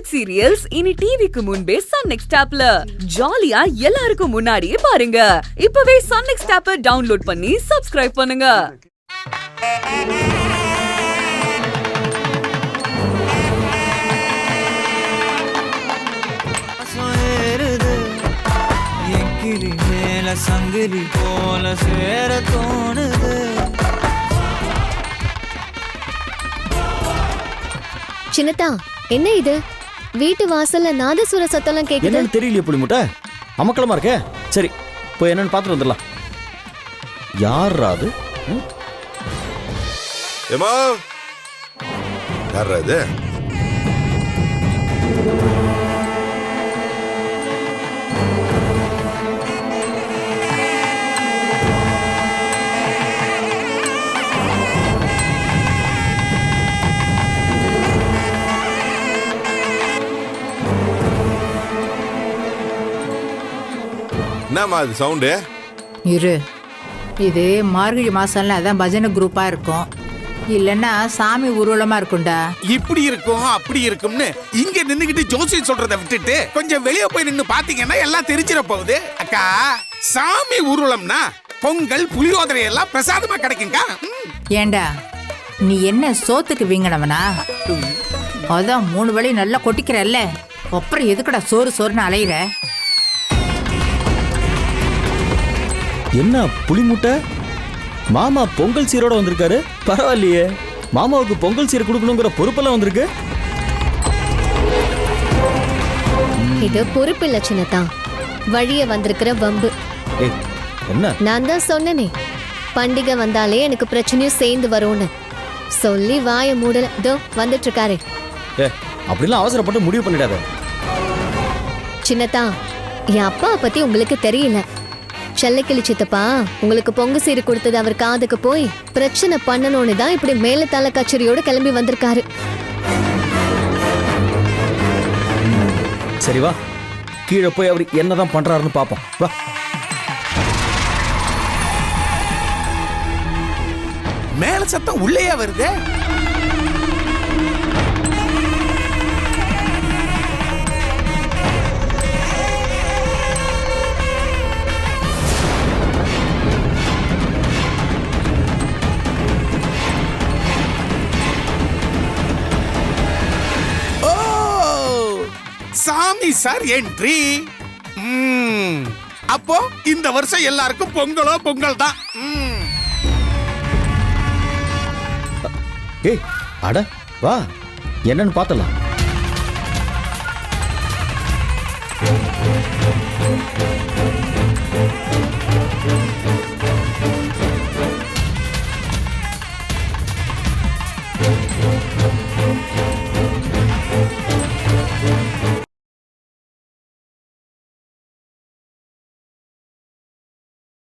Hit serials இனி டிவிக்கு முன்பே சன் நெக்ஸ்ட் ஆப்ல ஜாலியா எல்லாருக்கும் முன்னாடியே பாருங்க. இப்பவே சன் நெக்ஸ்ட் ஆப்பை டவுன்லோட் பண்ணி சப்ஸ்கிரைப் பண்ணுங்க. சங்கிலி போல சேர தோணுது. சின்னதா, என்ன இது? வீட்டு வாசல்ல நாதசுர சத்தம்லாம் கேக்குது. என்னன்னு தெரியலையே புளிமுட்டை, அமக்கலமா இருக்கே. சரி, போய் என்னன்னு பாத்துட்டு வந்துடலாம். யாரா அது? ஏமா, யாரா இது? என்னம்மா அது சவுண்டு? இரு, இது மார்கழி மாசம்ல அதான் பஜனை குரூப்பா இருக்கும், இல்லன்னா சாமி ஊர்வலமா இருக்கும்டா. இப்படி இருக்கும் அப்படி இருக்கும்னு இங்க நின்னுகிட்டு ஜோசியம் சொல்றதை விட்டுட்டு கொஞ்சம் வெளியே போய் நின்னு பாத்தீங்கன்னா எல்லாம் தெரிஞ்சிட போகுது. அக்கா, சாமி ஊர்வலம்னா பொங்கல் புளியோதரை எல்லாம் பிரசாதமா கிடைக்குங்க. ஏண்டா, நீ என்ன சோத்துக்கு வீங்கினவனா? அதான் 3 வேளை நல்லா கொட்டிக்கிறல்ல, அப்புறம் எதுக்குடா சோறு சோறுன்னு அலையிற? என்ன புளிமுட்டை, மாமா பொங்கல் சீரோட வந்திருக்காரு. பரவாயில்லையே, மாமாவுக்கு பொங்கல் சீரை கொடுக்கணுங்கிற பொறுப்பெல்லாம் வந்திருக்கு. இது பொறுப்பில்ல சின்னதா, வழிய வந்திருக்கிற வம்பு. என்ன? நான் தான் சொன்னனே, பண்டிகை வந்தாலே எனக்கு பிரச்சனையும் சேர்ந்து வரும்னு சொல்லி வாய மூடல. தோ வந்துட்டு இருக்காரு. அப்படிலாம் அவசரப்பட்டு முடிவு பண்ணிடாத சின்னதா. என் அப்பாவை பத்தி உங்களுக்கு தெரியல. செல்லக்கிளி சித்தப்பா உங்களுக்கு பொங்கு சீரு கொடுத்தது அவர் காதுக்கு போய் பிரச்சனை பண்ணணும்னு தான் இப்படி மேல தலை கச்சேரியோட கிளம்பி வந்திருக்காரு. சரி வா, கீழே போய் அவர் என்னதான் பண்றாருன்னு பாப்போம். வா. மேல சத்தம் உள்ளேயே வருது. சாமி சார் என்ட்ரி. அப்போ இந்த வருஷம் எல்லாருக்கும் பொங்கலோ பொங்கல் தான். ஏய் அட வா, என்னன்னு பார்த்தலாம்.